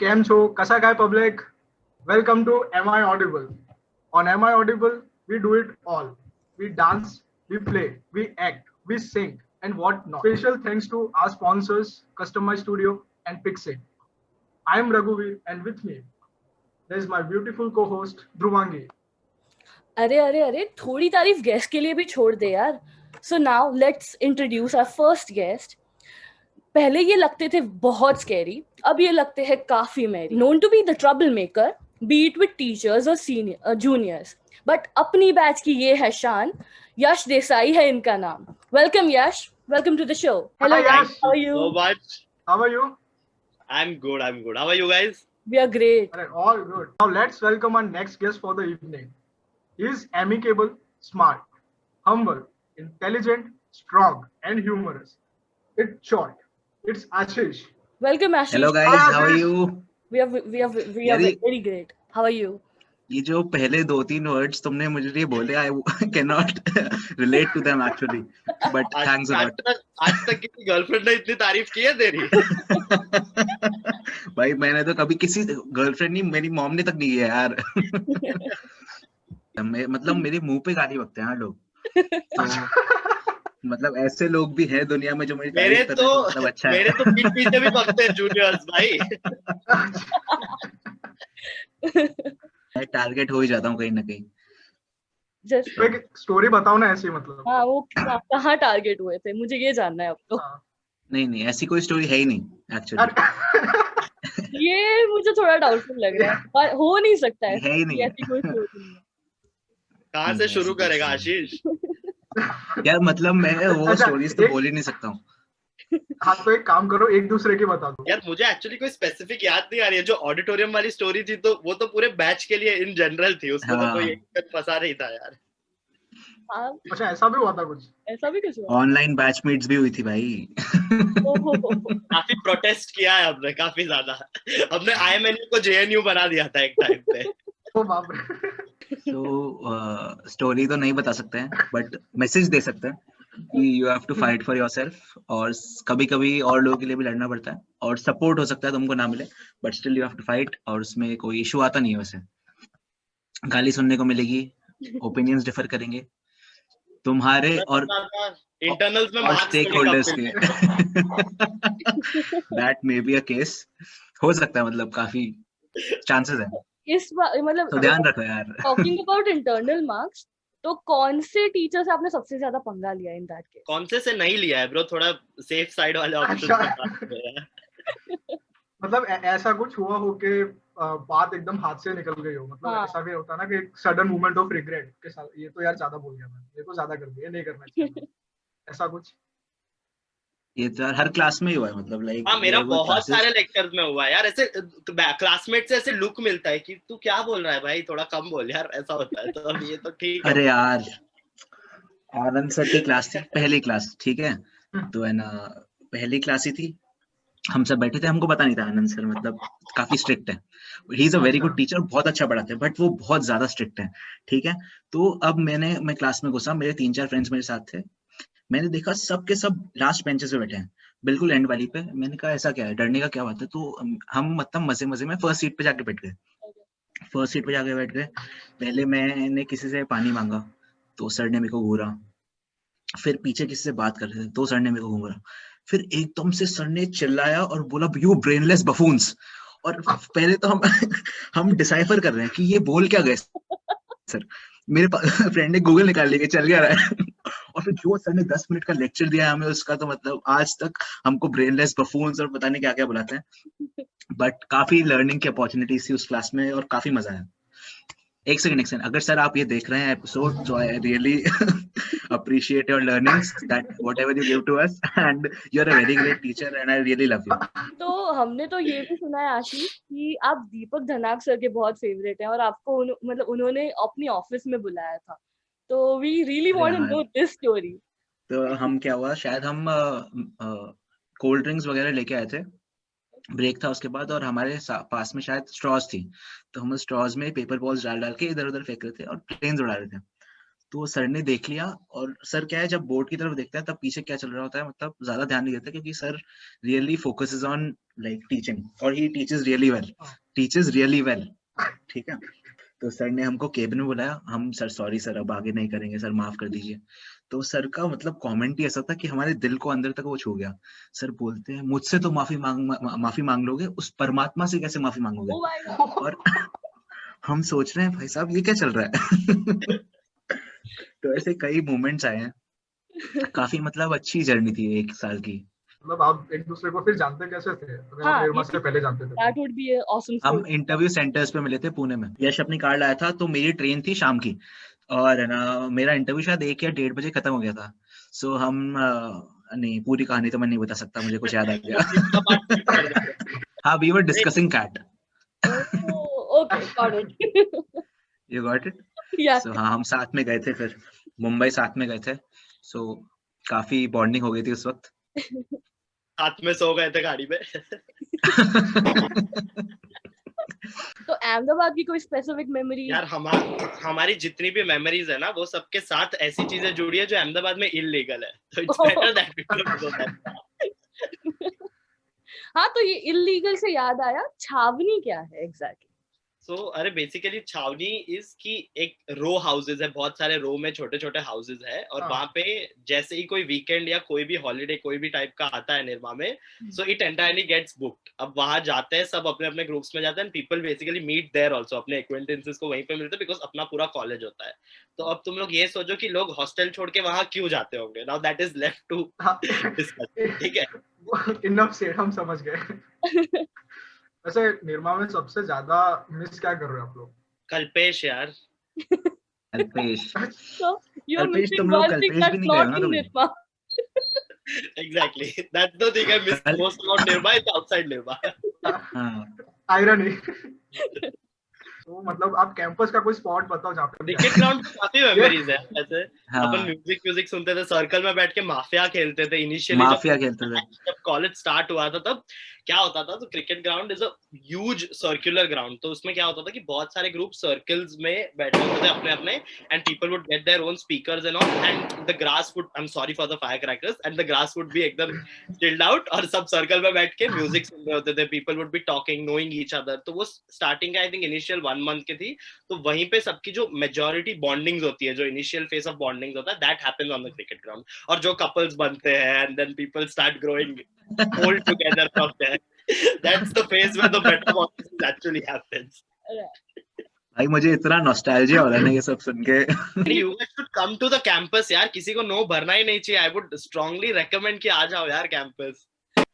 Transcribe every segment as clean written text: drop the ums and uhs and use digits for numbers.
કેમ છો? કસા काय public? Welcome to Am I Audible? On Am I Audible, we do it all. We dance, we play, we act, we sing, and what not. Special thanks to our sponsors, Customize Studio and Pixit. I am Raghuveer, and with me, there is my beautiful co-host Dhruvangi. अरे अरे अरे थोड़ी तारीफ guest के लिए भी छोड़ दे यार. So now let's introduce our first guest. पहले ये लगते थे बहुत स्कैरी, अब ये लगते हैं काफी merry. Known to be the trouble maker, be it with teachers और सीनियर जूनियर्स, बट अपनी बैच की ये है शान. यश देसाई है इनका नाम. Welcome Yash, welcome to the show. Hello Hi, Yash, Yash. How are you? So much. How are you? I'm good. How are you guys? We are great. All good. Now let's welcome our next guest for the evening. He is amicable, smart, humble, intelligent, strong, and humorous. It's short. It's Ashish. Welcome Ashish. Hello guys, how are you? We are यारी- very great. How are you? ये जो पहले 2-3 words तुमने मुझे ये बोले, I can not relate to them actually, but thanks a lot. आज तक किसी गर्लफ्रेंड ने इतनी तारीफ की है तेरी? भाई मैंने तो कभी किसी गर्लफ्रेंड नहीं, मेरी मॉम ने तक नहीं किया यार. मतलब मेरे मुंह पे गाली बकते हैं लोग. मतलब ऐसे लोग भी हैं दुनिया में जो मेरी मेरे तारीफ करते हैं, तो मतलब अच्छा है. मेरे तो पीठ पीछे भी बकते हैं जूनियर्स भाई. मैं टारगेट हो ही जाता हूँ कहीं ना कहीं. जस्ट तो एक स्टोरी बताओ ना ऐसी मतलब. हाँ, वो कहाँ टारगेट हुए थे, मुझे ये जानना है अब तो. हाँ. नहीं ऐसी कोई स्टोरी है ही नहीं एक्चुअली. अरे, ये मुझे थोड़ा डाउटफुल लग रहा है, पर हो नहीं सकता है है ही नहीं. ऐसी कोई स्टोरी नहीं है. कहाँ से शुरू करेगा आशीष? यार मतलब मैं वो अच्छा, स्टोरीज तो एक- बोल ही नहीं सकता हूँ. हाँ तो एक काम करो, एक दूसरे की बता दो. यार मुझे एक्चुअली कोई स्पेसिफिक याद नहीं आ रही है. जो ऑडिटोरियम वाली स्टोरी थी तो वो तो पूरे बैच के लिए इन जनरल थी, उसमें तो हाँ. कोई एक फंसा नहीं था यार. हाँ, अच्छा ऐसा भी हुआ था कुछ. ऐसा भी कुछ हुआ? ऑनलाइन बैच मीट्स भी हुई थी भाई. ओहो, काफी प्रोटेस्ट किया है हमने, काफी ज्यादा. हमने आईएमएनयू को जेएनयू बना दिया था एक टाइम पे. ओ बाप रे. तो स्टोरी तो नहीं बता सकते हैं, बट मैसेज दे सकते हैं कि you have to fight for yourself. और कभी कभी और लोगों के लिए भी लड़ना पड़ता है, और सपोर्ट हो सकता है तुमको ना मिले, but still you have to fight. और उसमें कोई इशू आता नहीं है. वैसे गाली सुनने को मिलेगी, ओपिनियंस डिफर करेंगे तुम्हारे और इंटरनल्स में और मार्क्स स्टेक होल्डर्स के. That may be a case. हो सकता है, मतलब काफी चांसेस है. इस बार मतलब तो ध्यान रखो यार. टॉकिंग अबाउट इंटरनल मार्क्स, तो कौन से टीचर से आपने सबसे ज्यादा पंगा लिया इन दैट केस? कौन से नहीं लिया है ब्रो? थोड़ा सेफ साइड वाले ऑप्शन अच्छा. मतलब ऐसा कुछ हुआ हो कि बात एकदम हाथ से निकल गई हो. मतलब हाँ. ऐसा भी होता है ना कि एक सडन मोमेंट ऑफ रिग्रेट के साथ, ये तो यार ज्यादा बोल गया मैं, ये तो ज्यादा कर दिया, ये नहीं करना चाहिए. ऐसा कुछ. ये तो यार हर क्लास में ही हुआ है, मतलब लाइक. हाँ, मेरा बहुत सारे लेक्चर्स में हुआ है यार. ऐसे क्लासमेट से ऐसे लुक मिलता है कि तू क्या बोल रहा है भाई, थोड़ा कम बोल यार, ऐसा होता है. तो अब ये तो ठीक है. अरे यार, आनंद सर की क्लास थी, पहली क्लास, ठीक है. तो है ना, पहली क्लास ही थी, हम सब बैठे थे. हमको पता नहीं था आनंद सर मतलब काफी स्ट्रिक्ट है. He is a very good teacher, बहुत अच्छा पढ़ाते हैं, बट वो बहुत ज्यादा स्ट्रिक्ट है. ठीक है. तो अब मैं क्लास में घुसा, मेरे 3-4 फ्रेंड्स मेरे साथ थे. मैंने देखा सब के सब लास्ट बेंचेस पे बैठे हैं, बिल्कुल एंड वाली पे. मैंने कहा ऐसा क्या है, डरने का क्या बात है. तो हम मतलब मजे में फर्स्ट सीट पे जाके बैठ गए. फर्स्ट सीट पे जाके बैठ गए. पहले मैंने किसी से पानी मांगा तो सर ने मेरे को घूरा. फिर पीछे किसी से बात कर रहे थे तो सर ने मेरे को घूरा. फिर एकदम से सर ने चिल्लाया और बोला, यू ब्रेनलेस बफून्स. और पहले तो हम डिसाइफर कर रहे हैं कि ये बोल क्या गए सर. मेरे फ्रेंड ने गूगल निकाल लिया, चल गया रहा है. और फिर जो सर ने 10 मिनट का लेक्चर दिया हमें, उसका तो मतलब आज तक हमको ब्रेनलेस बफून्स और पता नहीं क्या क्या बुलाते हैं. बट काफी लर्निंग की अपॉर्चुनिटीज थी उस क्लास में और काफी मजा आया. एक सेकंड, अगर सर आप ये देख रहे हैं एपिसोड, तो I really appreciate your learnings, that whatever you give to us, and you're a very great teacher and I really love you. तो हमने तो ये भी सुना है आशीष कि आप दीपक धनाक सर के बहुत फेवरेट हैं और आपको मतलब उन्होंने अपनी ऑफिस में बुलाया था. तो we really want to know this story. तो हम क्या हुआ, शायद हम कोल्ड ड्रिंक्स वगैरह लेके आए थे, ब्रेक था उसके बाद, और हमारे पास में शायद स्ट्रॉज थी. तो हम स्ट्रॉज में पेपर बॉल्स डाल के इधर उधर फेंक रहे थे और प्लेन्स उड़ा रहे थे. तो सर ने देख लिया, और सर क्या है, जब बोर्ड की तरफ देखता है तब पीछे क्या चल रहा होता है मतलब ज्यादा ध्यान नहीं देता, क्योंकि sir really focuses on like teaching, और ही टीचेस रियली वेल, ठीक है। तो सर ने हमको केबिन में बुलाया, हम सर सॉरी सर अब आगे नहीं करेंगे सर, माफ कर दीजिए। तो सर का मतलब कमेंट ही ऐसा था कि हमारे दिल को अंदर तक वो छू गया। सर बोलते हैं मुझसे तो माफी मांग लोगे, उस परमात्मा से कैसे माफी मांगोगे? Oh my God. और हम सोच रहे हैं भाई साहब ये क्या चल रहा है। तो ऐसे कई मोमेंट्स आए हैं, काफी मतलब अच्छी जर्नी थी 1 साल की। मतलब आप एक दूसरे को फिर जानते कैसे थे? अगर आप हाँ, निर्मा ये से पहले जानते थे That would be an awesome हम story. इंटरव्यू सेंटर्स पे मिले थे पुणे में। यश अपनी कार लाया था, तो मेरी ट्रेन थी शाम की, और है ना मेरा इंटरव्यू शायद 1 या 1:30 बजे खत्म हो गया था। सो हम नहीं, पूरी कहानी तो मैं नहीं बता सकता, मुझे कुछ याद आ गया। हाँ, we were discussing cat. Oh, okay, got it. You got it? Yeah. So हाँ, हम साथ में गए थे, फिर मुंबई साथ में गए थे। सो काफी बॉन्डिंग हो गई थी उस वक्त। साथ में सो गए थे गाड़ी में। तो अहमदाबाद की कोई स्पेसिफिक मेमोरी? यार हमारी जितनी भी मेमोरीज है ना, वो सबके साथ ऐसी चीजें जुड़ी है जो अहमदाबाद में इलीगल है, तो it's better that we don't go there. हाँ, तो ये इलीगल से याद आया, छावनी क्या है एग्जैक्टली? सो अरे बेसिकली छावनी इज की एक रो हाउसेज है, बहुत सारे रो में छोटे छोटे हाउसेज है, और हाँ। वहां पे जैसे ही कोई वीकेंड या कोई भी हॉलीडे कोई भी टाइप का आता है निर्मा में, so it entirely gets booked. अब वहां जाते हैं सब, अपने अपने ग्रुप्स में जाते हैं, people basically meet there also, अपने एक्वेंटेंसेस को वहीं पे मिलते हैं, बिकॉज अपना पूरा कॉलेज होता है। तो अब तुम लोग ये सोचो कि लोग हॉस्टल छोड़ के वहां क्यों जाते होंगे, now that is left to discuss, ठीक है। इनफ सेड, हम समझ गए। वैसे निर्मा में सबसे ज्यादा मिस क्या कर रहे हो आप लोग? कल्पेश यार। Kalpesh, So you're Kalpesh missing तुम लोग one thing कल्पेश भी that's नहीं गए हो not ना in तुम? Nirma. Exactly. That's the thing I miss most about Nirma. It's outside Nirma. हाँ, आयरनी। तो मतलब आप कैंपस का कोई स्पॉट बताओ जहाँ पे क्रिकेट ग्राउंड पे काफी मेमोरीज है ऐसे। हाँ। अपन म्यूजिक सुनते थे, सर्कल में बैठ के माफिया खेलते थे इनिशियली। माफिया खेलते थे। जब कॉलेज स्टार्ट हुआ था तब क्या होता था, तो cricket ground is a huge circular ground, तो उसमें क्या होता था कि बहुत सारे ग्रुप सर्कल्स में बैठे होते थे अपने अपने, and people would get their own speakers and all, and the grass would, I am sorry for the fire crackers, and the grass would be एकदम चिल्ड आउट, और सब सर्कल में बैठ के म्यूजिक सुन रहे होते थे, people would be talking, knowing each other. तो वो starting I think initial 1 month की थी, तो वहीं पे सबकी जो मेजॉरिटी बॉन्डिंग्स होती है, जो इनिशियल फेज ऑफ बॉन्डिंग्स होता है, that happens on the cricket ground. और जो कपल्स बनते हैं and then people start growing old together from there, that's the phase where the metamorphosis actually happens. भाई मुझे इतना नॉस्टैल्जिया हो रहा है ना ये सब सुन के। You guys should come to the campus यार, किसी को नो भरना ही नहीं चाहिए। I would strongly recommend कि आ जाओ यार कैंपस।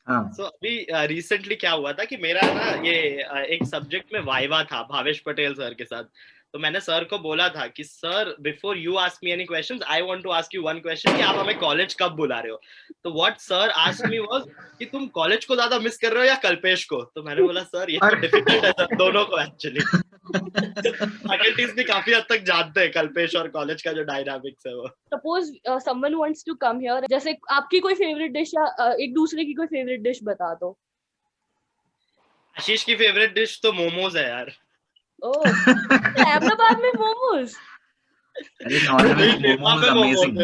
हाँ, So अभी रिसेंटली क्या हुआ था कि मेरा ना ये एक सब्जेक्ट में वाइवा था भावेश पटेल सर के साथ, तो मैंने सर को बोला था कि sir before you ask me any questions, I want to ask you one question कि आप हमें कॉलेज कब बुला रहे हो। तो what sir asked me was कि तुम कॉलेज को ज्यादा मिस कर रहे हो या कल्पेश को। तो मैंने बोला सर ये तो डिफिकल्ट है सर, दोनों को एक्चुअली। फैकल्टीज भी काफी हद तक जानते हैं कल्पेश और कॉलेज का जो डायनामिक्स है वो। Suppose someone wants to come here, जैसे आपकी कोई फेवरेट डिश या एक दूसरे की कोई फेवरेट डिश बता दो। आशीष की फेवरेट डिश तो मोमोज है यार। ओह, अहमदाबाद में मोमोज? अरे non veg momos amazing.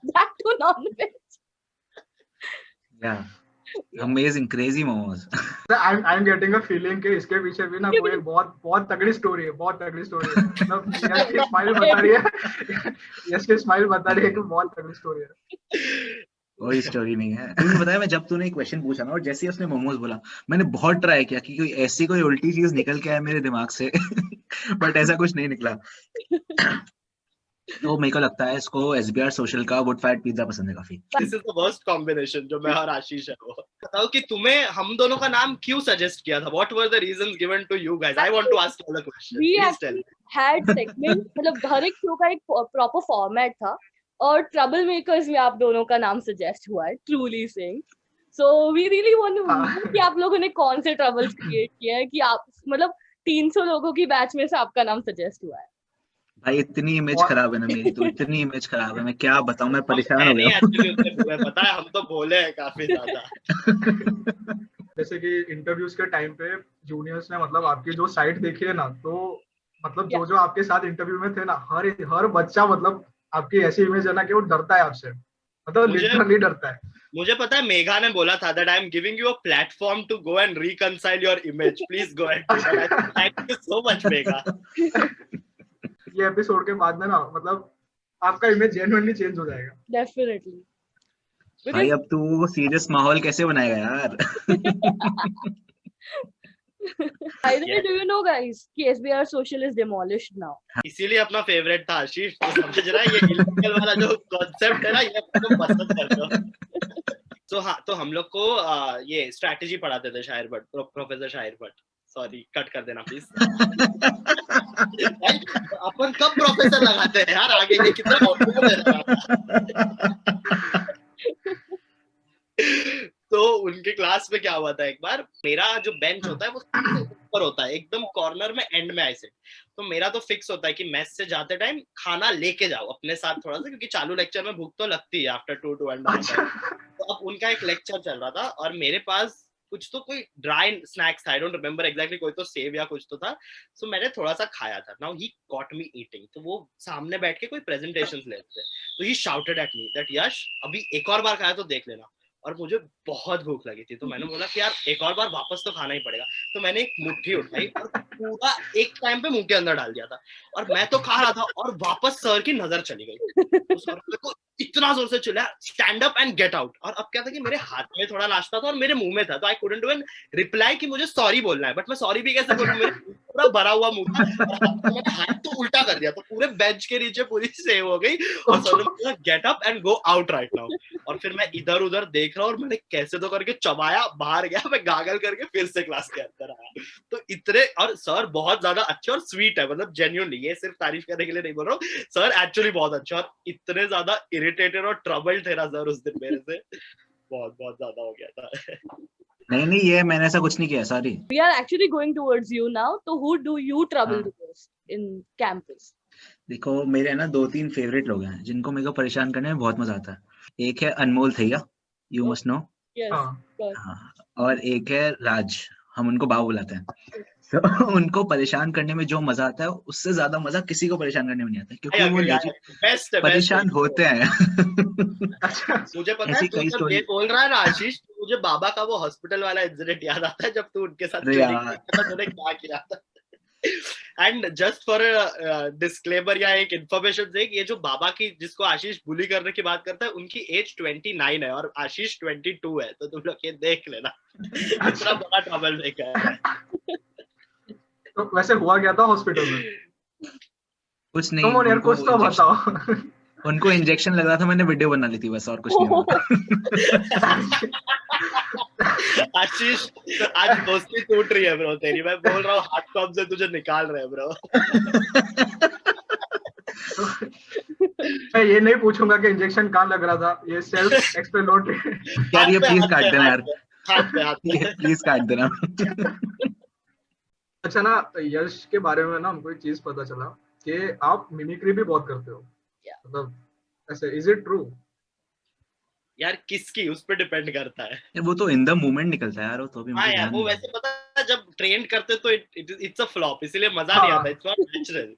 That too non-veg. या amazing crazy momos. I'm getting a feeling कि इसके पीछे भी ना कोई बहुत तगड़ी स्टोरी है, बहुत तगड़ी स्टोरी है। मतलब यश की स्माइल बता रही है, यश की स्माइल बता रही है कि बहुत तगड़ी स्टोरी है। कोई स्टोरी नहीं है। तुमने बताया, मैं जब तूने एक क्वेश्चन पूछा ना और जैसे ही उसने मोमोज बोला, मैंने बहुत ट्राई किया कि कोई ऐसी कोई उल्टी चीज निकल के आए मेरे दिमाग से, बट ऐसा कुछ नहीं निकला। तो मेरे को लगता है इसको SBR सोशल का वुड फायर्ड पिज्जा पसंद है काफी। This is the worst combination जो मैं और आशीष है वो। बताओ कि तुम्हें हम दोनों का नाम क्यों सजेस्ट किया था? What were the reasons given to you guys? I want to ask you the question. We please actually tell. had segment, मतलब हर एक शो का एक प्रॉपर फॉर्मेट था, और ट्रबल मेकर्स में आप दोनों का नाम सजेस्ट हुआ है, truly Singh. So we really want to know कि आप लोगों ने कौन से ट्रबल्स क्रिएट किए हैं कि आप मतलब 300 लोगों की बैच में से आपका नाम सजेस्ट हुआ है। भाई इतनी इमेज खराब है ना मेरी, तो इतनी इमेज खराब है, मैं क्या बताऊं, मैं परेशान हो गया हूं। पता है हम तो बोले हैं काफी ज्यादा। जैसे कि इंटरव्यूज के टाइम पे जूनियर्स ने मतलब आपकी जो साइट देखी है ना, तो मतलब जो आपके साथ इंटरव्यू में थे ना, हर बच्चा मतलब आपकी ऐसी इमेज है ना कि वो डरता है आपसे, मतलब लिटरली डरता है। मुझे पता है मेघा ने बोला था that I am giving you a platform to go and reconcile your image. Please go ahead. Thank you so much, Megha. ये एपिसोड के बाद में ना मतलब आपका इमेज जेन्युइनली चेंज हो जाएगा। डेफिनेटली। भाई अब तू वो सीरियस माहौल कैसे बनाएगा यार? By the way, do you know guys कि SBR Social is demolished now? इसीलिए अपना फेवरेट था आशीष, तो समझ रहा है ये इलीगल वाला जो कॉन्सेप्ट है ना, ये आपको पसंद करता हूं। तो हाँ, तो हम लोग को ये स्ट्रैटेजी पढ़ाते थे शायर भट्ट, प्रोफेसर शायर भट्ट। सॉरी, कट कर देना प्लीज। अपन कब प्रोफेसर लगाते हैं यार आगे, ये कितना तो उनके क्लास में क्या हुआ था, एक बार मेरा जो बेंच होता है वो ऊपर होता है, एकदम कॉर्नर में, एंड में ऐसे। तो मेरा तो फिक्स होता है कि मेस से जाते टाइम खाना लेके जाओ अपने साथ थोड़ा सा, क्योंकि चालू लेक्चर में भूख तो लगती है आफ्टर 2.5 आवर। तो अब उनका एक लेक्चर चल रहा था और मेरे पास कुछ तो कोई ड्राई स्नैक्स था, आई डोंट रिमेम्बर एग्जैक्टली, कोई तो सेव या कुछ तो था। सो मैंने थोड़ा सा खाया था। Now he got me eating. तो वो सामने बैठ के कोई प्रेजेंटेशंस ले रहे थे, तो ही शाउटेड एट मी दैट यश अभी एक और बार खाया तो देख लेना। और मुझे बहुत भूख लगी थी, तो मैंने बोला कि यार एक और बार वापस तो खाना ही पड़ेगा। तो मैंने एक मुट्ठी उठाई और पूरा एक टाइम पे मुंह के अंदर डाल दिया था, और मैं तो खा रहा था और वापस सर की नजर चली गई। तो सर को इतना जोर से चिल्लाया, stand up and get out. और अब क्या था कि मेरे हाथ में थोड़ा नाश्ता था और मेरे मुंह में था, तो I couldn't do an reply कि मुझे सॉरी बोलना है, बट मैं सॉरी भी कैसे बोलूं, मेरे पूरा भरा हुआ मुंह था और मैंने हाथ तो उल्टा कर दिया, तो पूरे बेंच के नीचे पूरी सेव हो गई। और सर ने बोला get up and go out right now. और फिर मैं इधर उधर देख रहा हूँ और मैंने कैसे तो करके चबाया, बाहर गया, मैं गागल करके फिर से क्लास के अंदर आया। तो इतने, और सर बहुत ज्यादा अच्छे और स्वीट है, मतलब जेन्युइनली, ये सिर्फ तारीफ करने के लिए नहीं बोल रहा हूँ, सर एक्चुअली बहुत अच्छा। और इतने ज्यादा इरिटेटेड और ट्रबल्ड थे ना सर उस दिन मेरे से, बहुत बहुत ज्यादा हो गया था। नहीं, ये मैंने ऐसा कुछ नहीं किया, sorry. We are actually going towards you now. तो who do you trouble the most in campus? देखो मेरे ना 2-3 फेवरेट लोग हैं जिनको मेरे को परेशान करने में बहुत मजा आता है। एक है अनमोल थैया, यू मस्ट नो। Yes. हाँ, और एक है राज, हम उनको बाबू बुलाते हैं। तो उनको परेशान करने में जो मजा आता है उससे ज्यादा मजा किसी को परेशान करने में नहीं आता, क्योंकि वो बेस्ट परेशान होते हैं। मुझे पता है तू जब ये बोल रहा है ना आशीष, मुझे बाबा का वो हॉस्पिटल वाला इंसिडेंट याद आता है जब तू उनके साथ तूने क्या किया था। एंड जस्ट फॉर डिस्क्लेमर या एक इन्फॉर्मेशन से, ये जो बाबा की जिसको आशीष बुली करने की बात करता है, उनकी एज 29 है और आशीष 22 है, तो तुम लोग ये देख लेना कितना बड़ा ट्रबल मेकर है। तो वैसे हुआ क्या था हॉस्पिटल में? कुछ नहीं, यार कुछ तो बताओ। उनको इंजेक्शन लग रहा था, मैंने वीडियो बना ली थी बस, और कुछ नहीं हुआ। आशीष आज दोस्ती टूट रही है ब्रो तेरी, मैं बोल रहा हूँ हाथ पंप से तुझे निकाल रहे हैं ब्रो। मैं ये नहीं पूछूंगा कि इंजेक्शन कहाँ लग रहा था, ये सेल्फ एक्सप्लेनेटरी। यार ये प्लीज काट देना यार, हाथ पे प्लीज काट देना। अच्छा ना, यश के बारे में ना हमको एक चीज पता चला कि आप मिमिक्री भी बहुत करते हो, मतलब ऐसे, इज इट ट्रू? यार किसकी, उस पे डिपेंड करता है। वो तो इन द मोमेंट निकलता है यार, वो तो भी मुझे ध्यान वो वैसे पता है जब ट्रेन करते तो इट्स अ फ्लॉप, इसलिए मजा नहीं आता, इट्स नॉट नेचुरल।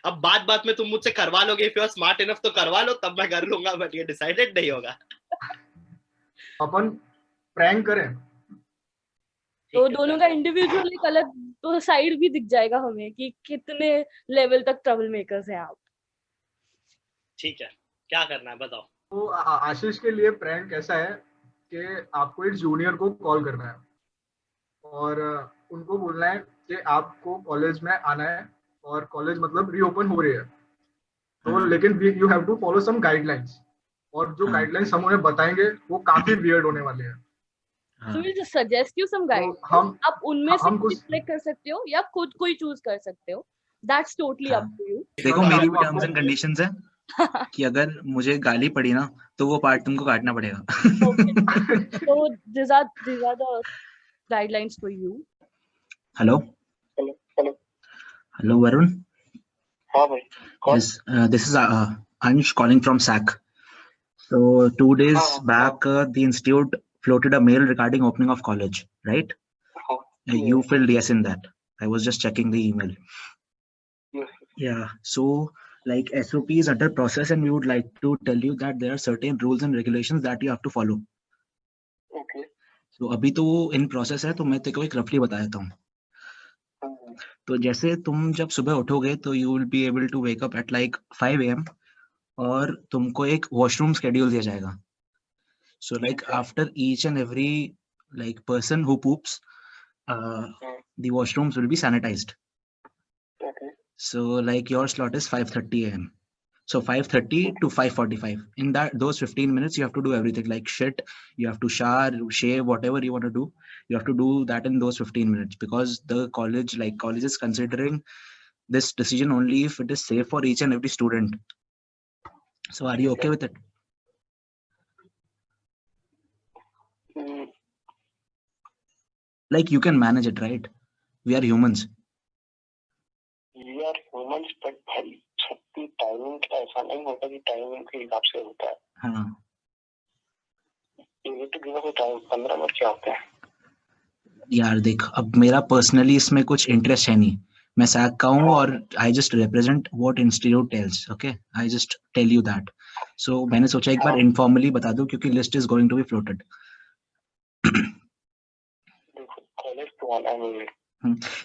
अब बात में तुम मुझसे करवा लोगे, if you are smart enough तो करवा लो, तब मैं कर लूंगा, बट ये डिसाइडेड नहीं होगा। अपन प्रैंक करें तो दोनों का इंडिविजुअल एक अलग तो साइड भी दिख जाएगा हमें कि कितने लेवल तक ट्रबल मेकर्स हैं आप। ठीक है, क्या करना है बताओ। तो आशीष के लिए प्रैंक ऐसा है कि आपको एक जूनियर को कॉल करना है और उनको बोलना है कि आपको कॉलेज में आना है, और कॉलेज मतलब रीओपन हो रही है, तो लेकिन you have to follow some guidelines, और जो गाइडलाइंस हम उन्हें बताएंगे वो काफी वियर्ड होने वाले हैं। So we'll just suggest you some guidelines. आप उनमें से कुछ सिलेक्ट कर सकते हो या खुद कोई चूज कर सकते हो, that's totally up to you. देखो मेरी भी टर्म्स एंड कंडीशंस है कि अगर मुझे गाली पड़ी ना तो वो पार्ट तुमको काटना पड़ेगा। So these are the guidelines for you. Hello Varun. हाँ भाई, Yes, this is Ansh calling from SAC. So 2 days back the institute floated a mail regarding opening of college, right? You filled yes in that. I was just checking the email. Yeah, so like SOP is under process, and we would like to tell you that there are certain rules and regulations that you have to follow. Okay. So अभी तो वो in process है, तो मैं तेरे को एक roughly बता देता हूँ. तो जैसे तुम जब सुबह उठोगे तो you will be able to wake up at like 5 a.m. और तुमको एक washroom schedule दिया जाएगा. So like after each and every like person who poops, the washrooms will be sanitized. Okay. So like your slot is 5:30 a.m. So 5:30 to 5:45. In those 15 minutes, you have to do everything like shit. You have to shower, shave, whatever you want to do. You have to do that in those 15 minutes because the college is considering this decision only if it is safe for each and every student. So are you okay with it? Like you can manage it, right? We are humans. We are humans, but भाई सबकी timing का ऐसा नहीं होता कि timing के हिसाब से होता है. हाँ. You need to give us a time. 15 minute क्या होते हैं? यार देख, अब मेरा पर्सनली इसमें कुछ इंटरेस्ट है नहीं. मैं सैक का हूँ और I just represent what institute tells. Okay, I just tell you that. So मैंने सोचा एक बार इनफॉर्मली बता दूं क्योंकि list is going to be floated. College तो आना है.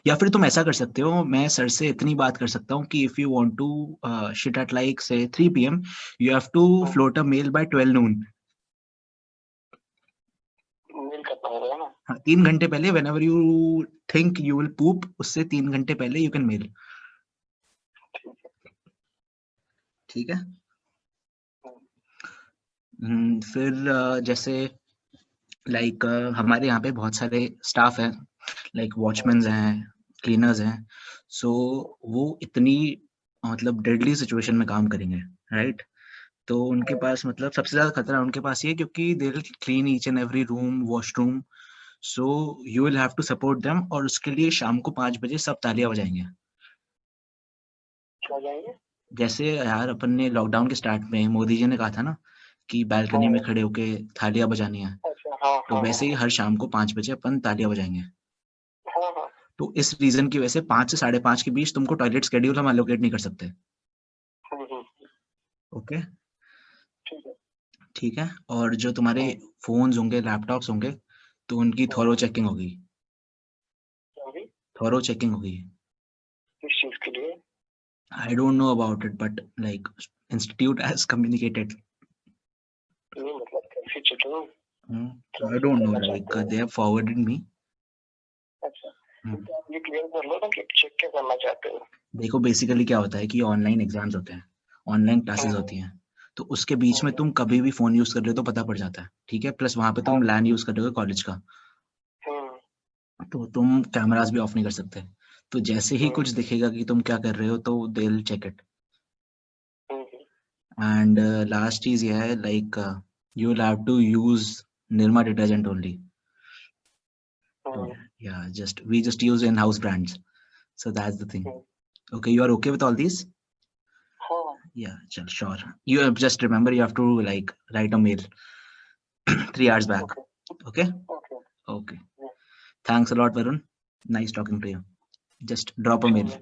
या फिर तुम ऐसा कर सकते हो, मैं सर से इतनी बात कर सकता हूँ कि if you want to shift at like say 3 PM, you have to float a mail by 12 noon. Mail करना होगा ना. हाँ, 3 घंटे पहले, whenever you think you will poop, उससे 3 घंटे पहले you can mail. ठीक है. फिर जैसे लाइक हमारे यहाँ पे बहुत सारे स्टाफ हैं, लाइक वॉचमैन्स हैं, क्लीनर्स हैं. सो वो इतनी मतलब डेडली सिचुएशन में काम करेंगे, राइट? तो उनके पास मतलब सबसे ज्यादा खतरा उनके पास ये, क्योंकि they will clean each and every room, washroom. So you will have to support them, और उसके लिए शाम को 5 बजे सब तालियां बजाएंगे. क्या जाएंगे? जैसे यार अपन ने लॉकडाउन के स्टार्ट में मोदी जी ने कहा था ना कि बालकनी में खड़े होके थालियां बजानी है. अच्छा, हाँ. तो वैसे ही हर शाम को 5 बजे अपन तालियां बजाएंगे. हाँ. तो इस रीजन की वजह से 5 से 5:30 के बीच तुमको टॉयलेट शेड्यूल हम एलोकेट नहीं कर सकते. ओके, ठीक है. और जो तुम्हारे फोन्स होंगे, लैपटॉप्स होंगे, तो उनकी थॉरो चेकिंग होगी. थॉरो चेकिंग होगी. किस चीज के लिए? I don't know about it, but like institute has communicated. नहीं मतलब कैसे checking? I don't know, like they have forwarded me. अच्छा, तो आप ये क्लियर कर लो ना कि चेक क्या करना चाहते हो. देखो बेसिकली क्या होता है कि ऑनलाइन एग्जाम्स होते हैं, ऑनलाइन क्लासेस होती हैं, तो उसके बीच में तुम कभी भी फोन यूज कर रहे हो तो पता पड़ जाता है. ठीक है. प्लस वहां पे तुम लैन यूज कर रहे हो कॉलेज का, तो तुम कैमरास भी ऑफ नहीं कर सकते. तो जैसे ही कुछ दिखेगा कि तुम क्या कर रहे हो तो they will check it. And last चीज ये है, like you will have to use Nirma detergent only. Yeah, we just use in-house brands. So that's the thing. Okay, you are okay with all these? Yeah, sure. You just remember you have to like write a mail 3 hours back. Okay? Okay. Thanks a lot, Varun. Nice talking to you. Just drop a mail.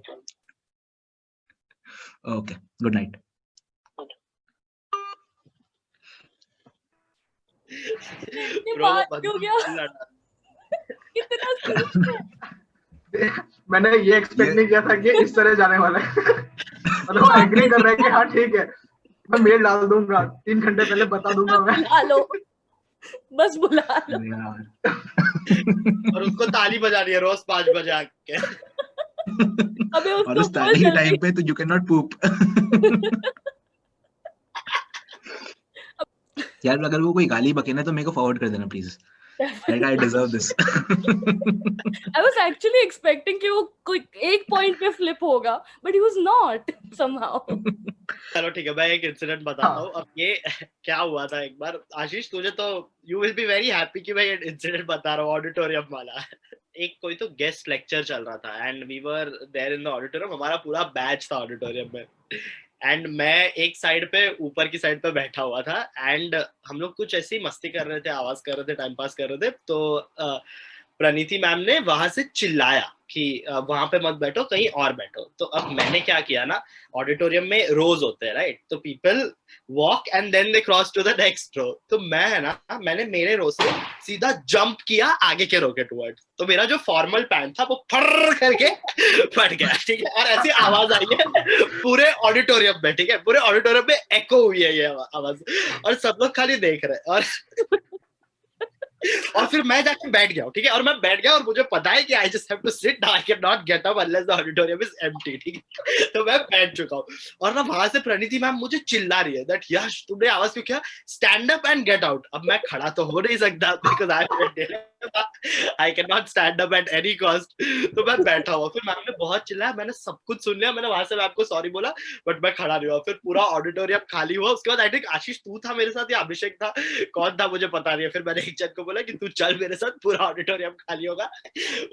Okay. Good night. मैंने ये expect नहीं किया था कि इस तरह जाने वाला है. मतलब एग्री कर रहा है कि हाँ ठीक है, मैं मेल डाल दूंगा, 3 घंटे पहले बता दूंगा मैं. बुला लो, बस बुला लो यार. और उसको ताली बजानी है रोज 5 बजे आके. अबे उसको और उस ताली के टाइम पे तो you cannot poop. यार अगर वो कोई गाली बके ना तो मेरे को फॉरवर्ड कर देना please. Like I deserve this. I was actually expecting कि वो कोई एक पॉइंट पे फ्लिप होगा, but he was not somehow. चलो ठीक है, मैं एक इंसिडेंट बताता हूँ. अब ये क्या हुआ था एक बार, आशीष तुझे तो you will be very happy कि मैं ये इंसिडेंट बता रहा हूँ ऑडिटोरियम वाला. एक कोई तो गेस्ट लेक्चर चल रहा था and we were there in the auditorium. हमारा पूरा बैच था ऑडिटोरियम में एंड मैं एक साइड पे ऊपर की साइड पे बैठा हुआ था एंड हम लोग कुछ ऐसी मस्ती कर रहे थे, आवाज कर रहे थे, टाइम पास कर रहे थे. तो प्रणीति मैम ने वहां से चिल्लाया कि वहां पे मत बैठो, कहीं और बैठो। तो अब मैंने क्या किया ना, ऑडिटोरियम में रोज होते हैं राइट, तो people walk and then they cross to the next row. तो मैं है ना, मैंने मेरे रो से सीधा जंप किया आगे के रो के टुवर्ड्स। तो मेरा जो फॉर्मल पैंट था वो फर करके फट गया, ठीक है। और ऐसी आवाज आई है पूरे ऑडिटोरियम में, ठीक है, पूरे ऑडिटोरियम में एको हुई है ये आवाज, और सब लोग खाली देख रहे हैं। और फिर मैं जाके बैठ गया, ठीक है, और मैं बैठ गया और मुझे पता है कि I just have to sit, I can not get up unless the auditorium is empty, ठीक है। तो मैं बैठ चुका हूँ और ना वहां से प्रणीति मैम मुझे चिल्ला रही है दैट यश तुमने आवाज क्यों किया, stand up and get out. अब मैं खड़ा तो हो नहीं सकता because I can not stand up at any cost. तो मैं बैठा हुआ, फिर मैम ने बहुत चिल्लाया, मैंने सब कुछ सुन लिया, मैंने वहां से मैम को सॉरी बोला, बट मैं खड़ा नहीं हुआ। फिर पूरा ऑडिटोरियम खाली हुआ। उसके बाद आई थिंक आशीष तू था मेरे साथ या अभिषेक था, कौन था मुझे पता नहीं है। फिर मैंने एक जन को बोला कि तू चल मेरे साथ, पूरा ऑडिटोरियम खाली होगा।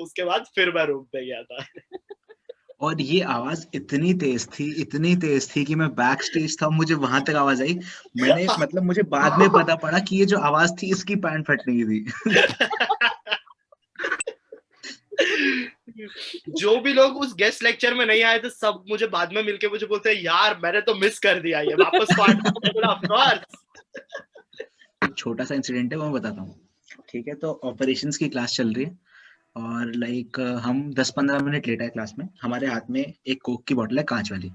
उसके बाद फिर मैं रूम पे गया था। और ये आवाज इतनी तेज थी कि मैं बैक स्टेज था, मुझे वहां तक आवाज आई। मैंने मतलब मुझे बाद में पता पड़ा कि ये जो आवाज थी इसकी पैंट फटने की थी। जो भी लोग उस गेस्ट लेक्चर में नहीं आए थे सब मुझे बाद में मिलके मुझे बोलते हैं यार मैंने तो मिस कर दिया ये, वापस छोटा सा इंसिडेंट है वो मैं बताता हूँ, ठीक है। तो ऑपरेशंस की क्लास चल रही है और लाइक हम 10-15 मिनट लेट आए क्लास में। हमारे हाथ में एक कोक की बोतल है कांच वाली,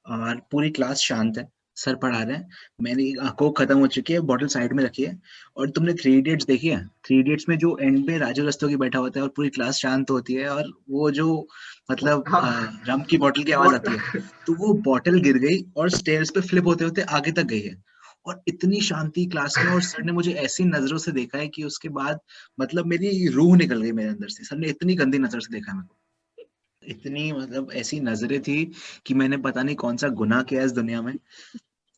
और पूरी क्लास शांत है, सर पढ़ा रहे हैं, मेरी कोक खत्म हो चुकी है, बोतल साइड में रखी है। और तुमने 3 इडियट्स देखी है? 3 इडियट्स में जो एंड पे राजू रस्तोगी बैठा होता है और पूरी क्लास शांत होती है और वो जो मतलब रम की बोतल की आवाज आती है, तो वो बोतल गिर गई और स्टेयर्स पे फ्लिप होते होते आगे तक गई है। और इतनी शांति क्लास में, और सर ने मुझे ऐसी नजरों से देखा है कि उसके बाद मतलब मेरी रूह निकल गई मेरे अंदर से। सर ने इतनी गंदी नजर से देखा मेरे को, इतनी मतलब ऐसी नजरें थी कि मैंने पता नहीं कौन सा गुनाह किया इस दुनिया में।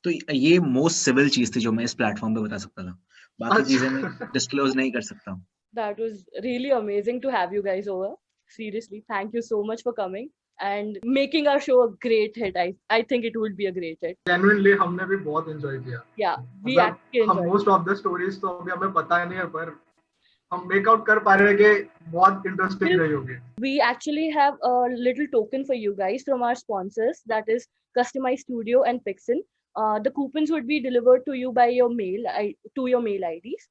तो ये मोस्ट सिविल चीज थी जो मैं इस प्लेटफॉर्म पे बता सकता था, बाकी चीजें मैं डिस्क्लोज नहीं कर सकता हूँ। That was really amazing to have you guys over. Seriously, thank you so much for coming and making our show a great hit. I think it would be a great hit. Genuinely हमने भी बहुत enjoy किया। Yeah, we मतलब actually हम enjoyed. most of the stories तो अभी हमें पता नहीं है, पर हम मेक आउट कर पा रहे हैं कि बहुत इंटरेस्टिंग रही होगी। We actually have a little token for you guys from our sponsors, that is Customize Studio and Pixin. The coupons would be delivered to you by your mail, to your mail IDs.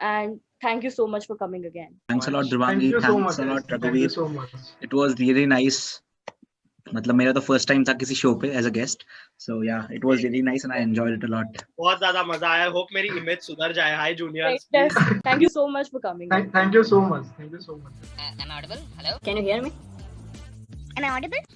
And thank you so much for coming again. Thanks a lot Thank Dhruvangi, you so thanks much. a lot Thank you Raghuveer. so much. It was really nice. मतलब मेरा तो first time था किसी show पे as a guest, सो या it was really nice and I enjoyed it a lot. बहुत ज्यादा मजा आया, होप मेरी इमेज सुधर जाए। हाय juniors, Thank you so much for coming. Thank you so much. Thank you so much. Am I audible? Hello? Can you hear me? Am I audible?